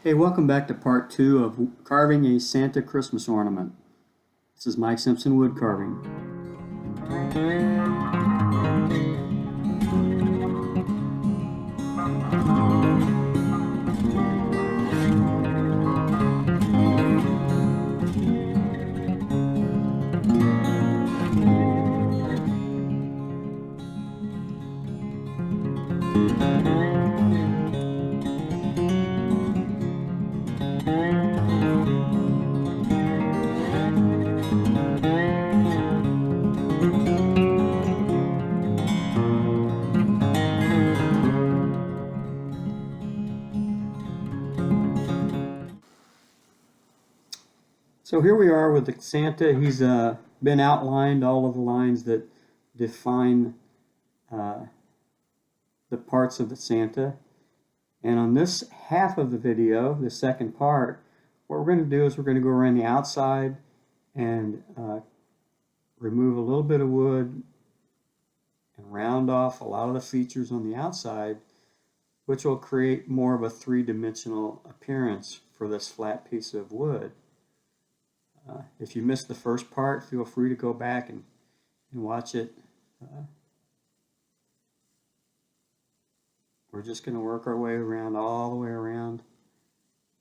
Hey, welcome back to part 2 of carving a Santa Christmas ornament. This is Mike Simpson wood carving. So here we are with the Santa. He's been outlined, all of the lines that define the parts of the Santa. And on this half of the video, the second part, what we're going to do is we're going to go around the outside and remove a little bit of wood and round off a lot of the features on the outside, which will create more of a three-dimensional appearance for this flat piece of wood. If you missed the first part, feel free to go back and watch it. We're just going to work our way around, all the way around,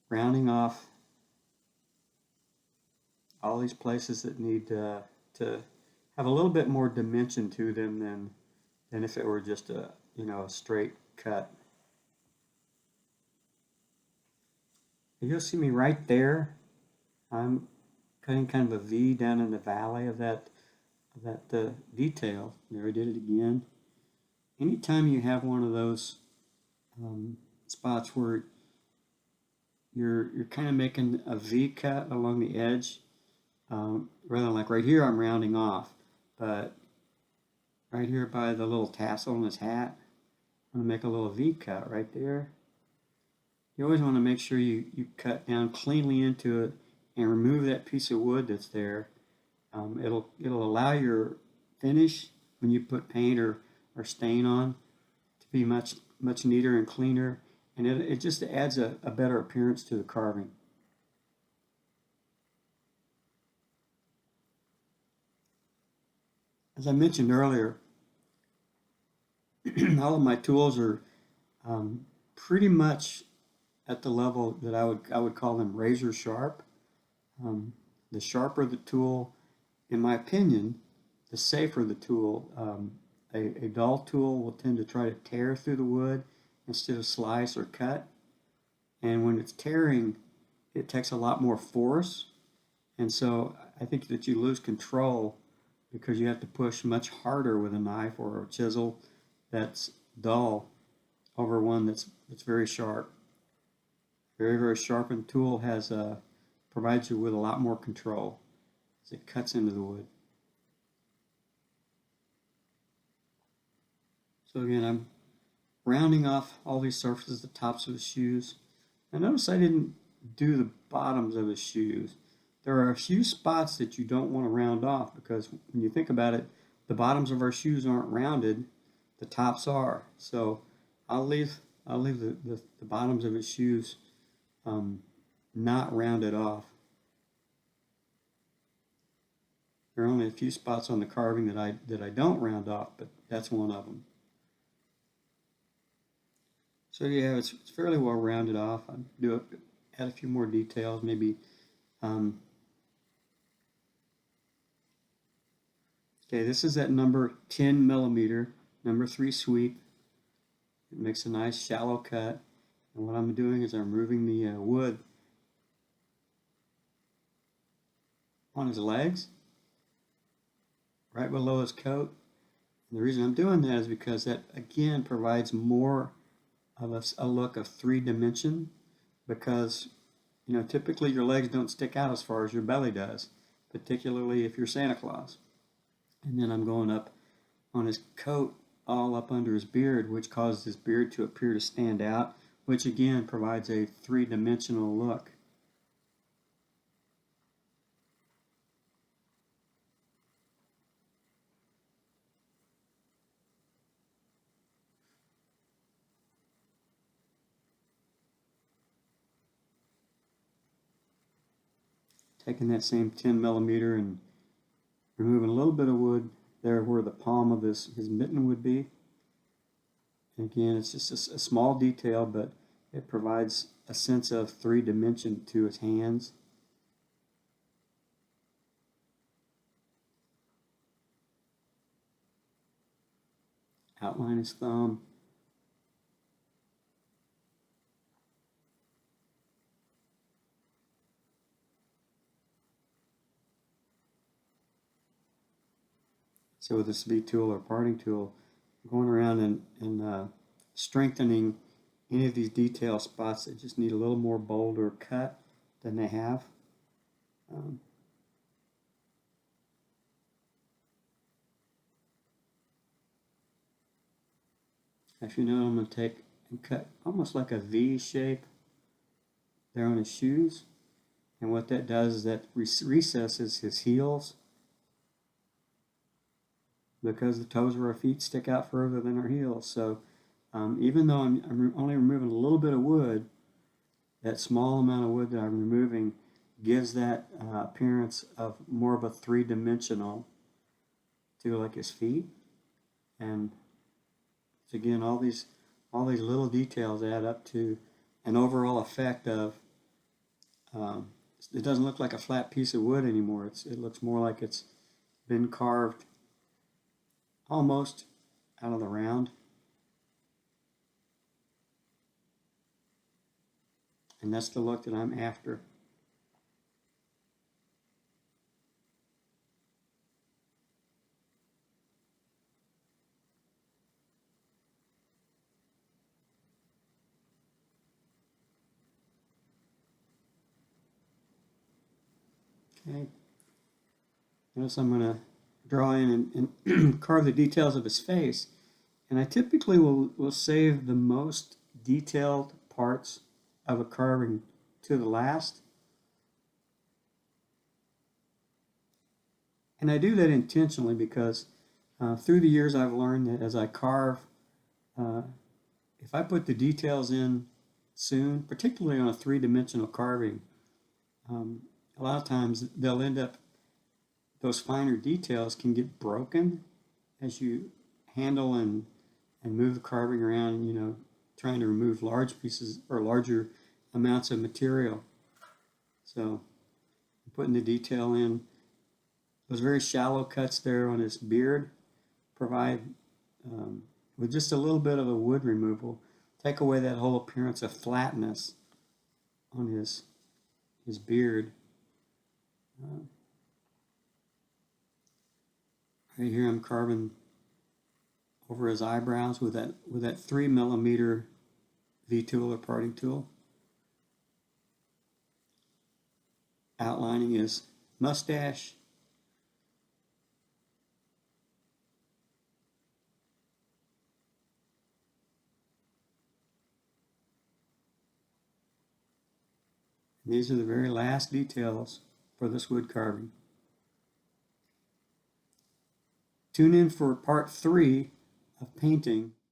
rounding off all these places that need to have a little bit more dimension to them than if it were just a straight cut. You'll see me right there. I'm cutting kind of a V down in the valley of that detail. There I did it again. Anytime you have one of those spots where you're kind of making a V cut along the edge, rather than like right here I'm rounding off, but right here by the little tassel on his hat, I'm going to make a little V cut right there. You always want to make sure you cut down cleanly into it and remove that piece of wood that's there. It'll allow your finish when you put paint or stain on to be much neater and cleaner, and it just adds a better appearance to the carving. As I mentioned earlier, all of my tools are pretty much at the level that I would call them razor sharp. The sharper the tool, in my opinion, the safer the tool. A dull tool will tend to try to tear through the wood instead of slice or cut. And when it's tearing, it takes a lot more force. And so I think that you lose control because you have to push much harder with a knife or a chisel that's dull over one that's very sharp. Very, very sharpened tool provides you with a lot more control as it cuts into the wood. So again, I'm rounding off all these surfaces, the tops of the shoes. Now notice I didn't do the bottoms of the shoes. There are a few spots that you don't want to round off because when you think about it, the bottoms of our shoes aren't rounded, the tops are. So I'll leave the bottoms of his shoes not rounded off. There are only a few spots on the carving that I don't round off, but that's one of them. So yeah, it's fairly well rounded off. I do add a few more details, maybe. Okay, this is at number 10 millimeter, number 3 sweep. It makes a nice shallow cut. And what I'm doing is I'm removing the wood on his legs, right below his coat. And the reason I'm doing that is because that again provides more of a look of 3-dimension, because typically your legs don't stick out as far as your belly does, particularly if you're Santa Claus. And then I'm going up on his coat, all up under his beard, which causes his beard to appear to stand out, which again provides a 3-dimensional look. taking that same 10 millimeter and removing a little bit of wood there where the palm of his mitten would be. And again, it's just a small detail, but it provides a sense of 3 dimension to his hands. Outline his thumb. So with this V tool or parting tool, going around and strengthening any of these detail spots that just need a little more bolder cut than they have. Actually, now I'm going to take and cut almost like a V shape there on his shoes. And what that does is that recesses his heels, because the toes of our feet stick out further than our heels. So even though I'm only removing a little bit of wood, that small amount of wood that I'm removing gives that appearance of more of a 3-dimensional to like his feet. And again, all these little details add up to an overall effect of it doesn't look like a flat piece of wood anymore. It looks more like it's been carved almost out of the round. And that's the look that I'm after. Okay. Notice I'm going to draw in and carve the details of his face. And I typically will save the most detailed parts of a carving to the last. And I do that intentionally because through the years I've learned that as I carve, if I put the details in soon, particularly on a 3-dimensional carving, a lot of times they'll end up, those finer details can get broken as you handle and move the carving around, you know, trying to remove large pieces or larger amounts of material. So putting the detail in, those very shallow cuts there on his beard provide, with just a little bit of a wood removal, take away that whole appearance of flatness on his beard. Right here I'm carving over his eyebrows with that 3 millimeter V tool or parting tool. Outlining his mustache. And these are the very last details for this wood carving. Tune in for part 3 of painting